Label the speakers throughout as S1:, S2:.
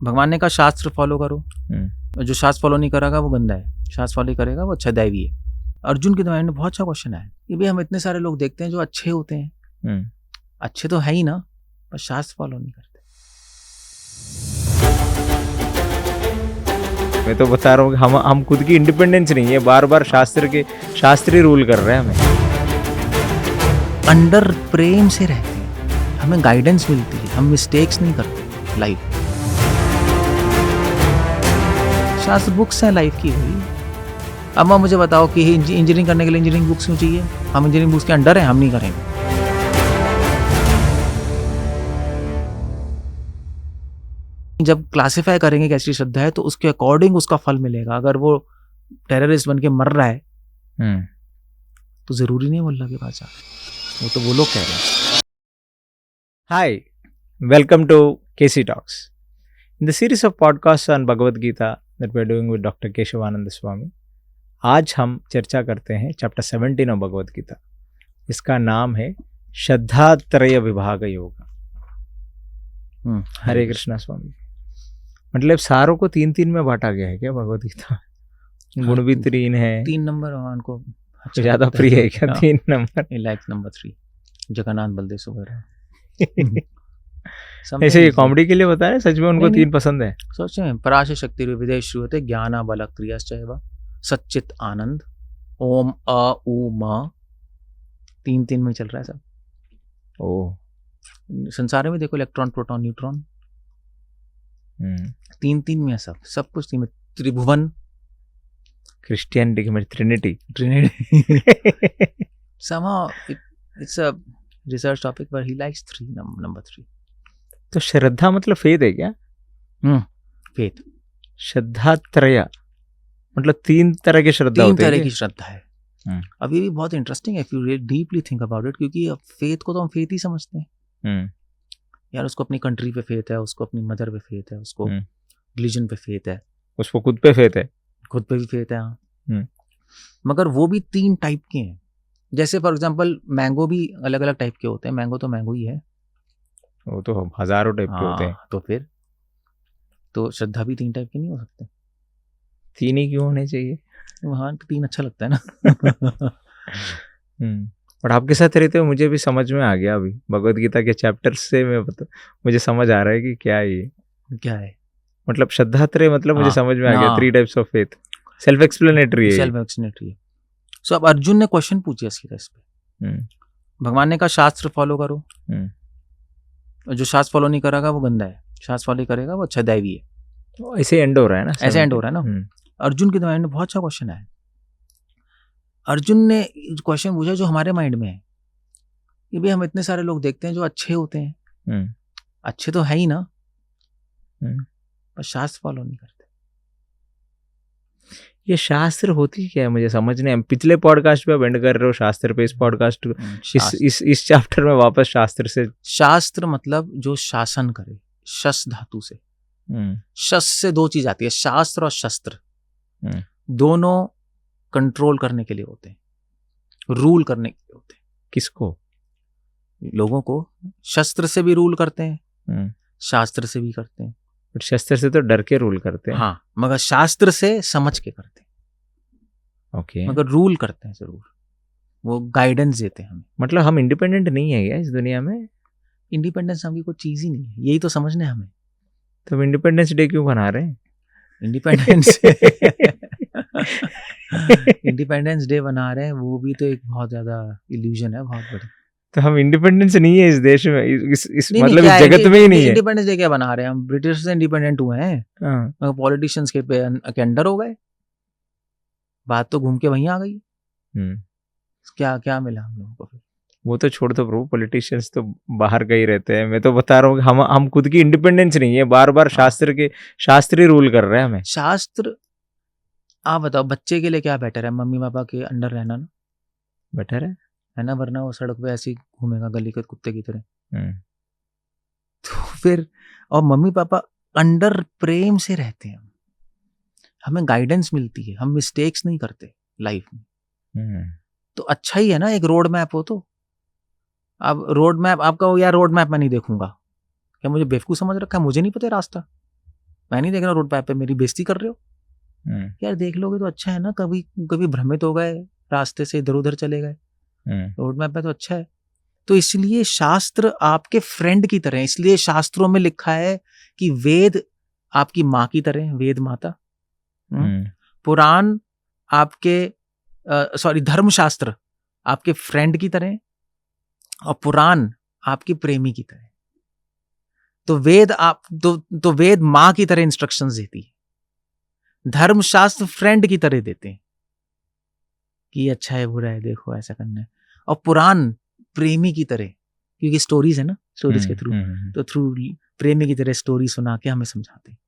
S1: भगवान ने कहा शास्त्र फॉलो करो, जो शास्त्र फॉलो नहीं करेगा वो गंदा है, शास्त्र फॉलो करेगा वो अच्छा दैवी है। अर्जुन के दिमाग में बहुत अच्छा क्वेश्चन है कि भाई हम इतने सारे लोग देखते हैं जो अच्छे होते हैं, अच्छे तो है ही ना, पर शास्त्र फॉलो नहीं करते।
S2: मैं तो बता रहा हूँ कि हम खुद की इंडिपेंडेंस नहीं है, बार बार शास्त्री रूल कर रहे हैं हमें।
S1: अंडर प्रेम से रहते हैं, हमें गाइडेंस मिलती है, हम मिस्टेक्स नहीं करते लाइफ। शास्त्र बुक्स हैं लाइफ की हुई। अब मुझे बताओ कि इंजीनियरिंग करने के लिए इंजीनियरिंग बुक्स क्यों चाहिए? हम इंजीनियरिंग बुक्स के अंडर हैं, हम नहीं करेंगे। जब क्लासिफाई करेंगे कैसी श्रद्धा है तो उसके अकॉर्डिंग उसका फल मिलेगा। अगर वो टेररिस्ट बन के मर रहा है तो जरूरी नहीं मुल्ला के पास जाए, वो तो वो लोग कह रहे हैं।
S2: Hi, welcome to KC talks. In the series of podcast on Bhagavad Gita that we are doing with doctor Keshavananda Swami, आज हम चर्चा करते हैं चैप्टर 17 ऑफ भगवद गीता। इसका नाम है श्रद्धात्रय विभाग योग। हरे कृष्णा स्वामी। मतलब सारों को 3 में बांटा गया है क्या भगवद गीता? गुण भी 3 है।
S1: 3 नंबर उनको
S2: अच्छा ज्यादा प्रिय है क्या? 3 number
S1: like number 3 Jagannath Baldev Subhadra.
S2: ऐसे ये कॉमेडी के लिए बता रहे, सच में उनको 3 पसंद है?
S1: सोचे पराशर शक्ति विदेश होते ज्ञान बल क्रियाश्चैव सच्चित आनंद ओम अ उ म 3 में चल रहा है सब।
S2: ओ
S1: संसार में देखो इलेक्ट्रॉन प्रोटॉन न्यूट्रॉन 3 में है सब कुछ 3 में। त्रिभुवन
S2: क्रिश्चियनिटी में Trinity
S1: somehow it's a research topic but he likes number 3।
S2: तो श्रद्धा मतलब फेथ है क्या?
S1: फेथ।
S2: श्रद्धात्रय मतलब 3 तरह की श्रद्धा होती है।
S1: 3 तरह की श्रद्धा है। अब ये भी बहुत इंटरेस्टिंग है if you really deeply think about it, क्योंकि फेथ को तो हम फेथ ही समझते हैं यार। उसको अपनी कंट्री पे फेथ है, उसको अपनी मदर पे फेथ है, उसको रिलीजन पे फेथ है,
S2: उसको खुद पे फेथ है,
S1: खुद पे भी फेथ है। हाँ, मगर वो भी 3 टाइप के हैं। जैसे फॉर एग्जांपल मैंगो भी अलग अलग टाइप के होते हैं। मैंगो तो मैंगो ही है,
S2: वो तो हजारों टाइप के होते हैं।
S1: तो फिर तो श्रद्धा भी 3 टाइप के नहीं हो सकते?
S2: 3 ही क्यों होने चाहिए?
S1: वहाँ 3 अच्छा लगता है ना।
S2: और आपके साथ रहते हुए मुझे भी समझ में आ गया। अभी भगवद गीता के चैप्टर से मुझे समझ आ रहा है कि क्या है मतलब श्रद्धात्रय मतलब मुझे समझ में आ गया। 3 types of faith, self explanatory है।
S1: सो अब अर्जुन ने क्वेश्चन पूछा सीधा इस पे। भगवान ने कहा शास्त्र फॉलो करो, जो शास्त्र फॉलो नहीं करेगा वो गंदा है, शास्त्र फॉलो करेगा वो अच्छा दैवी है।
S2: तो ऐसे एंड हो रहा है ना,
S1: ऐसे एंड हो रहा है ना। अर्जुन के दिमाग में बहुत अच्छा क्वेश्चन है। अर्जुन ने क्वेश्चन पूछा जो हमारे माइंड में है कि भाई हम इतने सारे लोग देखते हैं जो अच्छे होते हैं, अच्छे तो है ही ना, पर शास्त्र फॉलो नहीं करते।
S2: ये शास्त्र होती क्या है मुझे समझ नहीं। पिछले पॉडकास्ट पे एंड कर रहे हो शास्त्र पे, इस पॉडकास्ट इस चैप्टर में वापस शास्त्र से।
S1: शास्त्र मतलब जो शासन करे, शस धातु से। शस से 2 चीज आती है, शास्त्र और शस्त्र। दोनों कंट्रोल करने के लिए होते हैं, रूल करने के लिए होते हैं।
S2: किसको?
S1: लोगों को। शस्त्र से भी रूल करते हैं, शास्त्र से भी करते हैं।
S2: बट शस्त्र से तो डर के रूल करते हैं।
S1: हाँ, मगर शास्त्र से समझ के करते हैं।
S2: ओके।
S1: मगर रूल करते हैं जरूर, वो गाइडेंस देते हैं हमें।
S2: मतलब हम इंडिपेंडेंट नहीं है क्या इस दुनिया में?
S1: इंडिपेंडेंस हमकी कोई चीज ही नहीं है, यही तो समझना है हमें।
S2: तो हम इंडिपेंडेंस डे क्यों बना रहे हैं?
S1: इंडिपेंडेंस डे बना रहे हैं, वो भी तो एक बहुत ज्यादा इल्यूजन है, बहुत बड़ी।
S2: तो हम इंडिपेंडेंस नहीं है इस देश में, इस
S1: नहीं,
S2: मतलब इस जगत में ही नहीं है।
S1: इंडिपेंडेंस डे क्या बना रहे हैं हम? ब्रिटिश से इंडिपेंडेंट हुए हैं, पॉलिटिशियंस के अंडर हो गए। बात तो घूम के वहीं आ गई। क्या मिला हम लोगों को फिर? वो
S2: तो छोड़ दो प्रभु, पॉलिटिशियंस तो बाहर का ही रहते हैं। मैं तो बता रहा हूँ कि हम खुद की इंडिपेंडेंस नहीं है, बार बार शास्त्री रूल कर रहे हैं हमें।
S1: शास्त्र, आप बताओ बच्चे के लिए क्या बेटर है? मम्मी पापा के अंडर रहना ना
S2: बेटर है
S1: ना, वरना वो सड़क पे ऐसे ही घूमेगा गली के कुत्ते की तरह। तो फिर और मम्मी पापा अंडर प्रेम से रहते हैं, हमें गाइडेंस मिलती है, हम मिस्टेक्स नहीं करते लाइफ में। तो अच्छा ही है ना, एक रोड मैप हो तो। अब रोड मैप आपका हो, यार रोड मैप मैं नहीं देखूंगा, क्या मुझे बेवकूफ समझ रखा है? मुझे नहीं पता रास्ता, मैं नहीं देख रहा रोड पे मेरी बेइज्जती कर रहे हो। यार देख लोगे तो अच्छा है ना, कभी कभी भ्रमित हो गए, रास्ते से इधर उधर चले गए, रोड मैप पे तो अच्छा है। तो इसलिए शास्त्र आपके फ्रेंड की तरह है। इसलिए शास्त्रों में लिखा है कि वेद आपकी माँ की तरह, वेद माता। पुराण आपके धर्मशास्त्र आपके फ्रेंड की तरह और पुराण आपके प्रेमी की तरह। तो वेद तो वेद माँ की तरह इंस्ट्रक्शंस देती है, धर्मशास्त्र फ्रेंड की तरह देते हैं कि अच्छा है बुरा है देखो ऐसा करना है, और पुराण प्रेमी की तरह, क्योंकि स्टोरीज है ना, स्टोरीज के थ्रू, तो थ्रू प्रेमी की तरह स्टोरी सुना के हमें समझाते हैं।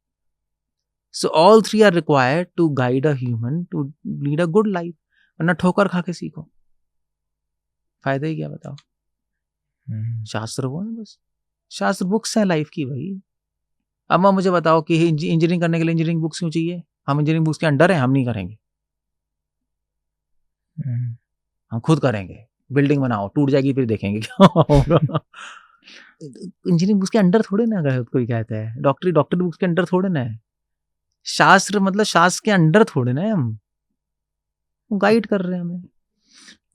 S1: So all three are required to guide a human to lead a good life, वरना ठोकर खा के सीखो, फायदा ही क्या बताओ। शास्त्र वो है बस, शास्त्र बुक्स हैं लाइफ की भाई। अब मुझे बताओ कि इंजीनियरिंग करने के लिए इंजीनियरिंग बुक्स क्यों चाहिए? हम इंजीनियरिंग बुक्स के अंडर हैं, हम नहीं करेंगे, हम खुद करेंगे। बिल्डिंग बनाओ, टूट जाएगी फिर देखेंगे क्या होगा। इंजीनियरिंग बुक्स के अंडर थोड़े ना गए, कोई कहता है डॉक्टर बुक्स के अंडर थोड़े ना है। शास्त्र मतलब शास्त्र के अंडर थोड़े ना है, हम गाइड कर रहे हैं हमें।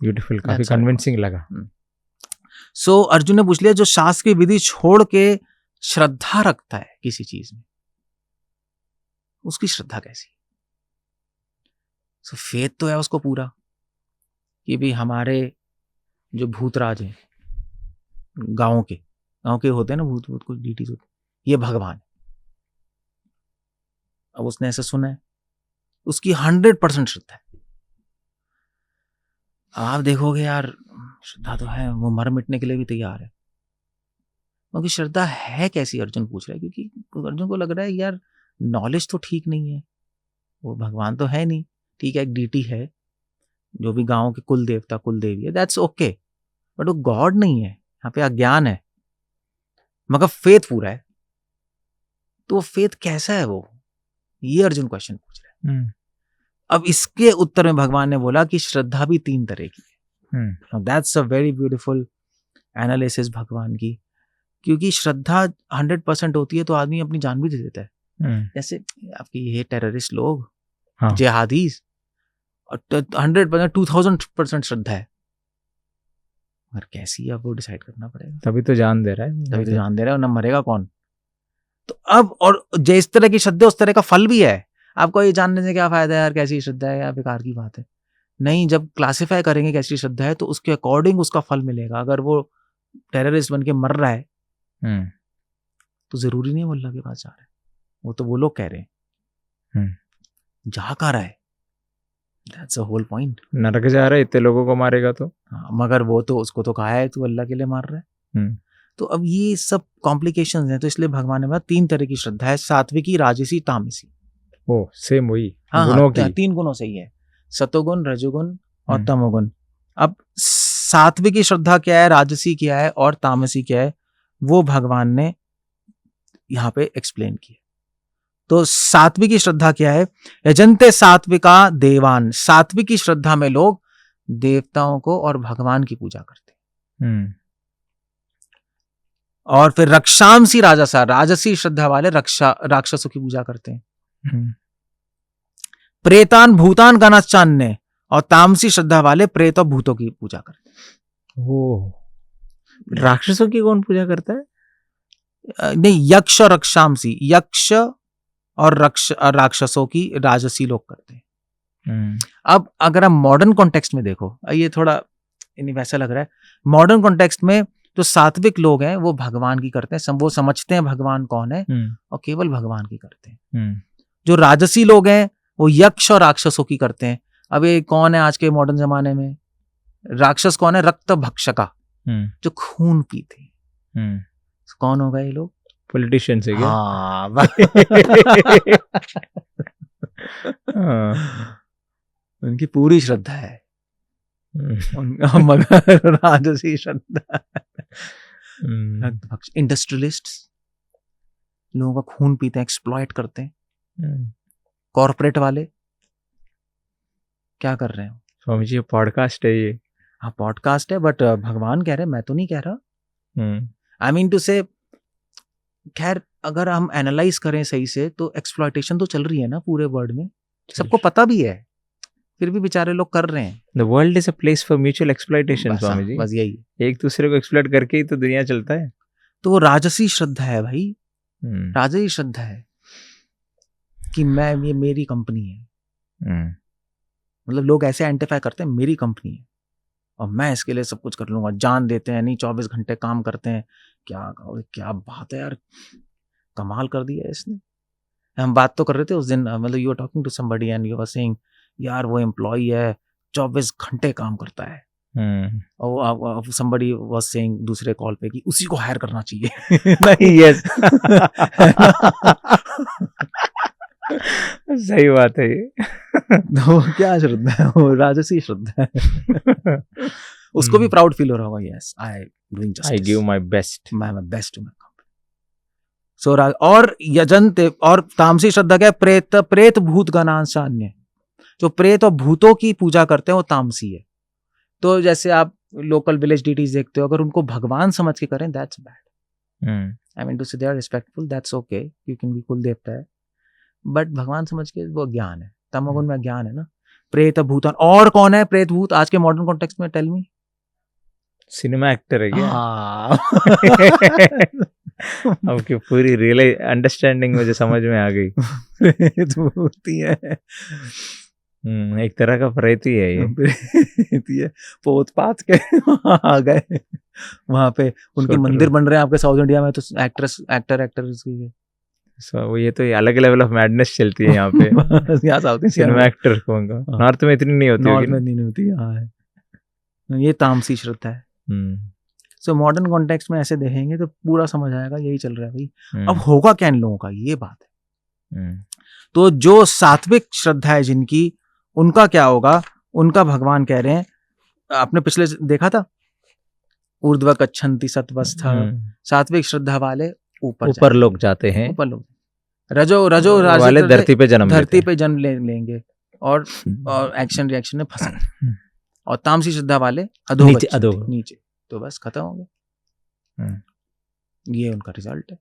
S2: ब्यूटीफुल, काफी कन्विंसिंग लगा।
S1: सो अर्जुन ने पूछ लिया, जो शास्त्र की विधि छोड़ के श्रद्धा रखता है किसी चीज में, उसकी श्रद्धा कैसी? सो फेथ तो है उसको पूरा कि भी हमारे जो भूतराज हैं, गांव के होते हैं ना, भूत कुछ डीटीज होते, ये भगवान। अब उसने ऐसा सुना है, उसकी 100% श्रद्धा है। आप देखोगे यार श्रद्धा तो है, वो मर मिटने के लिए भी तैयार है। क्योंकि श्रद्धा है कैसी, अर्जुन पूछ रहा है, क्योंकि अर्जुन को लग रहा है यार नॉलेज तो ठीक नहीं है, वो भगवान तो है नहीं, ठीक है एक डीटी है जो भी गांव के कुल देवता कुल देवी है, दैट्स ओके, बट वो गॉड नहीं है, यहाँ पे अज्ञान है, मगर फेथ पूरा है। तो वो फेथ कैसा है वो, ये अर्जुन क्वेश्चन पूछ रहा है। अब इसके उत्तर में भगवान ने बोला कि श्रद्धा भी 3 तरह की है। That's a very beautiful analysis भगवान की, क्योंकि श्रद्धा 100% होती है तो आदमी अपनी जान भी दे देता है। जैसे आपके ये टेररिस्ट लोग, जिहादीज, 100% 2000% श्रद्धा है, मगर कैसी अब वो डिसाइड करना पड़ेगा।
S2: तभी तो जान दे रहा है,
S1: और ना मरेगा कौन। तो अब और जिस तरह की श्रद्धा उस तरह का फल भी है। आपको ये जानने से क्या फायदा है यार कैसी श्रद्धा है, या बेकार की बात है। नहीं, जब क्लासिफाई करेंगे कैसी श्रद्धा है तो उसके अकॉर्डिंग उसका फल मिलेगा। अगर वो टेररिस्ट बन के मर रहा है तो जरूरी नहीं है वो अल्लाह के पास जा रहा है, वो तो वो लोग कह रहे हैं जा कर रहा है, दैट्स अ होल पॉइंट।
S2: नरक जा रहा है, इतने लोगों को मारेगा तो।
S1: मगर वो तो उसको तो कहा है तू अल्लाह के लिए मार रहा है। तो अब ये सब कॉम्प्लिकेशंस हैं, तो इसलिए भगवान ने बोला 3 तरह की श्रद्धा है, सात्विकी, राजसी, तामसी।
S2: ओ सेम वही,
S1: गुणों की 3 गुणों से ही है, सतोगुण, रजोगुण और तमोगुण। अब सात्विकी श्रद्धा क्या है, राजसी क्या है और तामसी क्या है, वो भगवान ने यहाँ पे एक्सप्लेन किया। तो सात्विकी श्रद्धा क्या है, यजन्ते सात्विका देवान। सात्विकी श्रद्धा में लोग देवताओं को और भगवान की पूजा करते हैं। और फिर रक्षांसी राजसा, राजसी श्रद्धा वाले राक्षसों की पूजा करते हैं। प्रेतान भूतान गणाश्चान्य, और तामसी श्रद्धा वाले प्रेत और भूतों की पूजा करते हैं।
S2: वो राक्षसों की कौन पूजा करता है?
S1: नहीं, यक्ष और रक्षांसी, यक्ष और राक्षसों की राजसी लोग करते हैं। अब अगर आप मॉडर्न कॉन्टेक्स्ट में देखो, ये थोड़ा वैसा लग रहा है, मॉडर्न कॉन्टेक्स्ट में जो सात्विक लोग हैं वो भगवान की करते हैं, वो समझते हैं भगवान कौन है और केवल भगवान की करते हैं। जो राजसी लोग हैं वो यक्ष और राक्षसों की करते हैं। अब ये कौन है आज के मॉडर्न जमाने में, राक्षस कौन है, रक्त भक्षका, जो खून पीते। कौन होगा ये लोग?
S2: पॉलिटिशियंस है क्या?
S1: हाँ उनकी पूरी श्रद्धा है, मगर राजसी श्रद्धा। इंडस्ट्रियलिस्ट लोगों का खून पीते हैं, एक्सप्लॉइट करते हैं। कॉर्पोरेट वाले क्या कर रहे हैं?
S2: स्वामी जी पॉडकास्ट है ये।
S1: हाँ पॉडकास्ट है, बट भगवान कह रहे हैं, मैं तो नहीं कह रहा। आई मीन टू से, खैर अगर हम एनालाइज करें सही से तो एक्सप्लॉयटेशन तो चल रही है ना पूरे वर्ल्ड में, सबको पता भी है, फिर भी बेचारे लोग कर रहे हैं।
S2: The world is a place for mutual exploitation Swami ji.
S1: बस यही,
S2: एक दूसरे को एक्सप्लॉयट करके ही तो दुनिया चलता है।
S1: तो वो राजसी श्रद्धा है भाई, राजसी श्रद्धा है कि मैं, ये मेरी कंपनी है। मतलब लोग ऐसे आइडेंटिफाई करते हैं मेरी कंपनी है और मैं इसके लिए सब कुछ कर लूंगा, जान देते हैं, नहीं 24 घंटे काम करते हैं। क्या बात है यार, कमाल कर दिया है इसने। हम बात तो कर रहे थे उस दिन, मतलब you are talking to somebody and you are saying यार वो एम्प्लॉई है 24 घंटे काम करता है, और somebody was saying दूसरे कॉल पे कि उसी को हायर करना चाहिए।
S2: नहीं, यस सही बात है ये।
S1: तो क्या श्रद्धा है वो, राजसी श्रद्धा है। उसको भी प्राउड फील हो रहा होगा, yes I doing justice,
S2: I give my best,
S1: my best to my company. So और यजंते, और तामसी श्रद्धा क्या है, प्रेत भूत गणांशान्य, जो प्रेत और भूतों की पूजा करते हैं वो तामसी है। तो जैसे आप लोकल विलेज डीटीज देखते हो, अगर उनको भगवान समझ के करें that's bad. I mean to say they are respectful, that's okay, you can be कुल देवता है, बट भगवान समझ के वो ज्ञान है, तमोगुण में ज्ञान है ना। प्रेत भूतन, और कौन है प्रेत भूत आज के मॉडर्न कॉन्टेक्स्ट में, टेल मी।
S2: सिनेमा एक्टर है क्या?
S1: हाँ।
S2: आपकी पूरी रियल अंडरस्टैंडिंग मुझे समझ में आ गई।
S1: प्रेत भूत ही है,
S2: एक तरह का प्रेत ही है ये।
S1: पोत पात के आ गए वहां पे, उनके मंदिर बन रहे हैं आपके साउथ इंडिया में, तो एक्टर्स की
S2: वो ये तो अलग लेवल ऑफ मैडनेस चलती है यहाँ पे।
S1: यहाँ साउथ
S2: सिनेमा एक्टर को, नॉर्थ में इतनी नहीं होती,
S1: नॉर्थ में नहीं होती, हाँ ये तामसी श्रद्धा है। सो मॉडर्न कॉन्टेक्स्ट में ऐसे देखेंगे तो पूरा समझ आएगा यही चल रहा है भाई। अब होगा क्या इन लोगों का, ये बात है। तो जो सात्विक श्रद्धा है जिनकी, उनका क्या होगा, उनका भगवान कह रहे हैं, आपने पिछले देखा था ऊर्ध्व गच्छन्ति सत्वस्था, सात्विक श्रद्धा वाले ऊपर
S2: लोग जाते हैं,
S1: ऊपर लोग, रजो
S2: वाले धरती पे जन्म
S1: लेंगे और एक्शन रिएक्शन में फंसे, और तामसी श्रद्धा वाले नीचे, तो बस खत्म हो गया। ये उनका रिजल्ट है।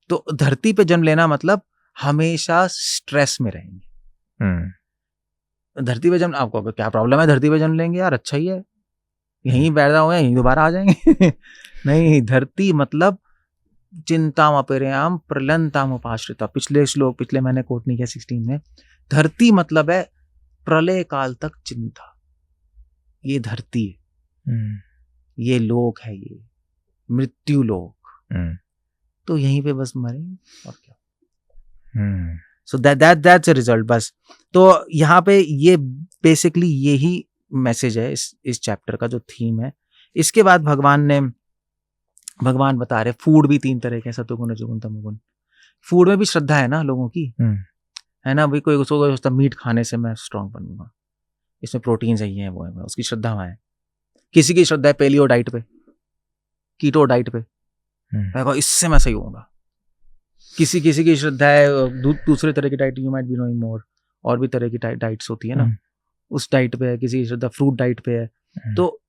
S1: तो धरती पे जन्म लेना मतलब हमेशा स्ट्रेस में रहेंगे। धरती पे जन्म, आपको क्या प्रॉब्लम है धरती पे जन्म लेंगे यार, अच्छा ही है, यहीं पैदा हुए यहीं दोबारा आ जाएंगे। नहीं, धरती मतलब चिंताम अपेरयाम प्रलंताम उपाश्रिता, पिछले श्लोक, पिछले मैंने कोट नहीं किया 16 में, धरती मतलब है प्रलय काल तक चिंता, ये धरती है, ये लोक है, ये मृत्यु लोक, तो यहीं पे बस मरेंगे और क्या। सो दैट्स अ रिजल्ट बस। तो यहाँ पे ये बेसिकली यही मैसेज है इस चैप्टर का, जो थीम है। इसके बाद भगवान बता रहे फूड भी 3 तरह के, सतोगुण रजोगुण तमोगुण। फूड में भी श्रद्धा है ना लोगों की, है ना भाई, कोई सोचता मीट खाने से मैं स्ट्रांग बनूंगा, इसमें प्रोटीन सही है, वो है, उसकी श्रद्धा वहाँ है। किसी की श्रद्धा है पेलियो डाइट पे, कीटो डाइट पे, इससे मैं सही होऊंगा। किसी की श्रद्धा है दूसरे तरह की diet, you might be knowing मोर, और भी तरह की डाइट्स होती है ना, उस डाइट पे है। किसी की श्रद्धा फ्रूट डाइट पे है, तो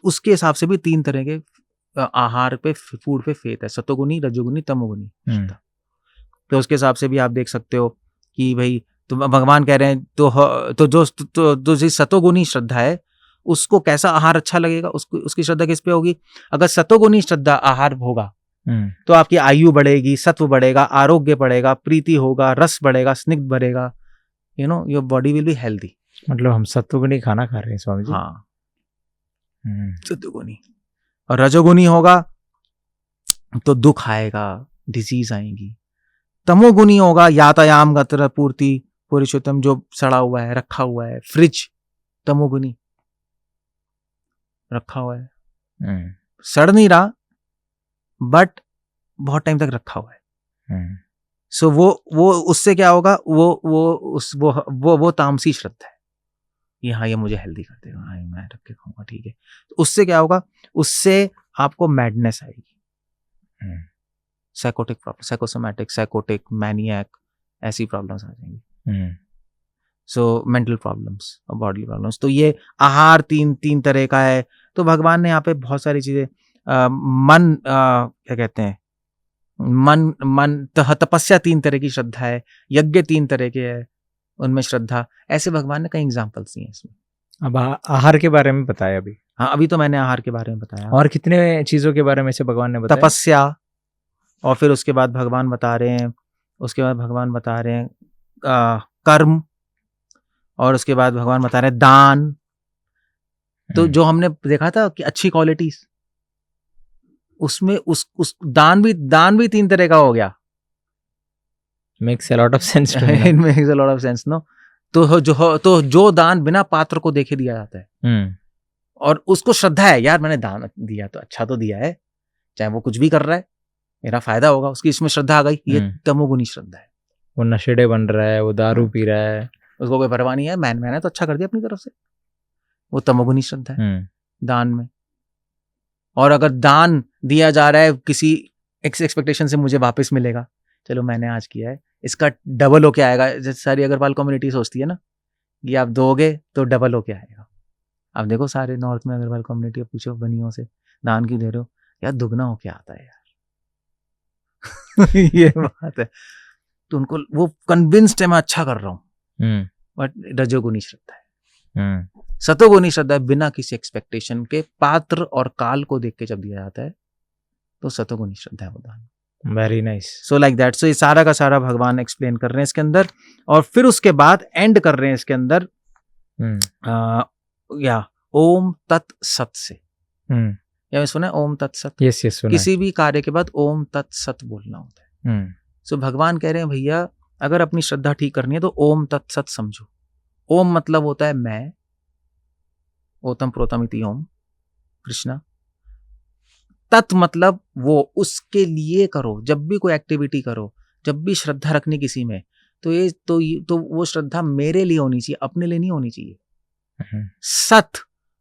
S1: उसके हिसाब से भी 3 तरह के आहार पे, फूड पे फेथ है, सतोगुनी, रजोगुनी, तमोगुनी। तो उसके हिसाब से भी आप देख सकते हो कि भाई, तो भगवान कह रहे हैं तो जो सतोगुनी श्रद्धा है उसको कैसा आहार अच्छा लगेगा, उसकी श्रद्धा किस पे होगी। अगर सतोगुनी श्रद्धा आहार होगा तो आपकी आयु बढ़ेगी, सत्व बढ़ेगा, आरोग्य बढ़ेगा, प्रीति होगा, रस बढ़ेगा, स्निग्ध बढ़ेगा, your body will be healthy.
S2: मतलब हम सत्वगुनी खाना खा रहे हैं स्वामी जी।
S1: हाँ, सत्वगुनी। और रजोगुनी होगा तो दुख आएगा, डिजीज आएंगी। तमोगुनी होगा यातायाम गत्र पूर्ति पुरुषोत्तम, जो सड़ा हुआ है, रखा हुआ है, फ्रिज तमोगुनी रखा हुआ है, सड़ नहीं रहा बट बहुत टाइम तक रखा हुआ है। सो वो उससे क्या होगा, वो तामसी श्रद्धा है। ये मुझे हेल्दी कर देगा, हाँ मैं रख के खाऊंगा, ठीक है। तो उससे क्या होगा, उससे आपको मैडनेस आएगी, psychotic problem, psychosomatic, psychotic, maniac, ऐसी प्रॉब्लम्स आ जाएंगी। सो मेंटल प्रॉब्लम्स और बॉडीली प्रॉब्लम्स। तो ये आहार तीन तरह का है। तो भगवान ने यहाँ पे बहुत सारी चीजें, क्या कहते हैं, मन तपस्या 3 तरह की श्रद्धा है, यज्ञ 3 तरह के है, उनमें श्रद्धा, ऐसे भगवान ने कई एग्जाम्पल्स दिए हैं इसमें।
S2: अब आहार के बारे में बताया अभी।
S1: हाँ, अभी तो मैंने आहार के बारे में बताया।
S2: और कितने चीजों के बारे में से भगवान ने बताया?
S1: तपस्या, और फिर उसके बाद भगवान बता रहे हैं, कर्म, और उसके बाद भगवान बता रहे हैं दान। तो जो हमने देखा था कि अच्छी क्वालिटीज, उसमें उस दान भी 3 तरह का हो गया।
S2: Makes a lot of sense to me.
S1: It makes a lot of sense, no? तो जो दान बिना पात्र को देखे दिया जाता है, और उसको श्रद्धा है, यार मैंने दान दिया तो अच्छा तो दिया है, चाहे वो कुछ भी कर रहा है मेरा फायदा होगा, उसकी इसमें श्रद्धा आ गई, ये तमोगुनी श्रद्धा है।
S2: वो नशेड़े बन रहा है, वो दारू पी रहा है,
S1: उसको कोई परवाह नहीं है, मैंने तो अच्छा कर दिया अपनी तरफ से, वो तमोगुनी श्रद्धा है दान में। और अगर दान दिया जा रहा है किसी एक्सपेक्टेशन से मुझे वापस मिलेगा, चलो मैंने आज किया है, इसका डबल होके आएगा। जैसे सारी अग्रवाल कम्युनिटी सोचती है ना कि आप दोगे तो डबल होके आएगा। अब देखो सारे नॉर्थ में अग्रवाल कम्युनिटी पूछो बनियों से, दान क्यों दे रहे हो, यार दुगना होके आता है यार। ये बात है, तो उनको वो कन्विंस्ड है मैं अच्छा कर रहा हूँ, बट रजोगुनी श्रद्धा है। सतोगुनी श्रद्धा बिना किसी एक्सपेक्टेशन के पात्र और काल को देख के जब दिया जाता है तो सतोगुनी श्रद्धा है वो दान।
S2: Very nice.
S1: So like that, so ये सारा का सारा भगवान एक्सप्लेन कर रहे हैं इसके अंदर, और फिर उसके बाद एंड कर रहे हैं इसके अंदर या ओम तत् सत से। या सुना है ओम तत् सत?
S2: यस यस, सुना है।
S1: किसी भी कार्य के बाद ओम तत् सत बोलना होता है। सो भगवान कह रहे हैं भैया अगर अपनी श्रद्धा ठीक करनी है तो ओम तत् सत समझो। ओम मतलब होता है मैं, ओतम प्रोतम इति ओम कृष्णा। तत् मतलब वो, उसके लिए करो, जब भी कोई एक्टिविटी करो, जब भी श्रद्धा रखनी किसी में, तो वो श्रद्धा मेरे लिए होनी चाहिए, अपने लिए नहीं होनी चाहिए। सत,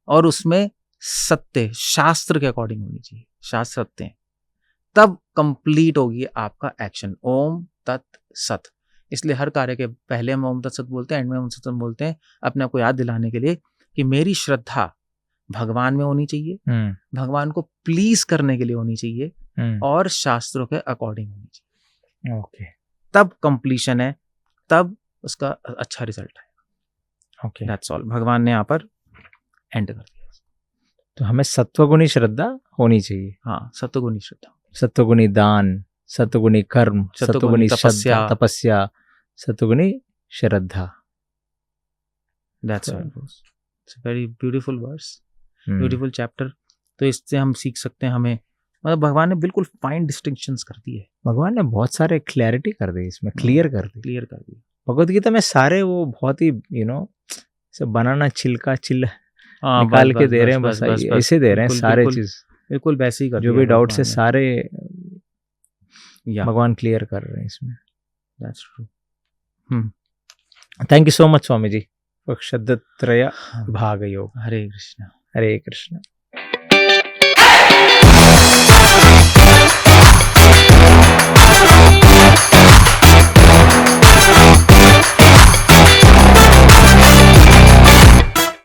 S1: और उसमें सत्य, शास्त्र के अकॉर्डिंग होनी चाहिए, शास्त्र सत्य हैं, तब कंप्लीट होगी आपका एक्शन। ओम तत् सत, इसलिए हर कार्य के पहले हम ओम तत् सत बोलते हैं, एंड में ओम तत् सत बोलते हैं, अपने आप को याद दिलाने के लिए कि मेरी श्रद्धा भगवान में होनी चाहिए, भगवान को प्लीज करने के लिए होनी चाहिए, और शास्त्रों के अकॉर्डिंग होनी चाहिए।
S2: ओके,
S1: तब कंप्लीशन है, तब उसका अच्छा रिजल्ट है।
S2: Okay,
S1: that's all. भगवान ने यहाँ पर एंड कर दिया।
S2: तो हमें सत्वगुणी श्रद्धा होनी चाहिए।
S1: हाँ, सत्वगुणी श्रद्धा,
S2: सत्वगुणी दान, सत्वगुणी कर्म, सत्वगुणी तपस्या, सत्वगुणी श्रद्धा।
S1: That's all. It's a very beautiful verse, beautiful chapter. तो इससे हम सीख सकते हैं, हमें मतलब भगवान ने बिल्कुल फाइन डिस्टिंक्शंस कर दी है।
S2: भगवान ने बहुत सारे क्लैरिटी कर दी इसमें, क्लियर कर दी। भगवद गीता में सारे वो बहुत ही सब बनाना छिलका निकाल के दे रहे हैं, बस ऐसे दे रहे हैं सारे चीज,
S1: बिल्कुल वैसे ही कर
S2: जो भी डाउट है सारे भगवान क्लियर कर रहे हैं इसमें।
S1: That's true.
S2: Thank you so much Swami ji for Shraddhatraya Bhag Yog.
S1: Hare Krishna.
S2: Hare Krishna.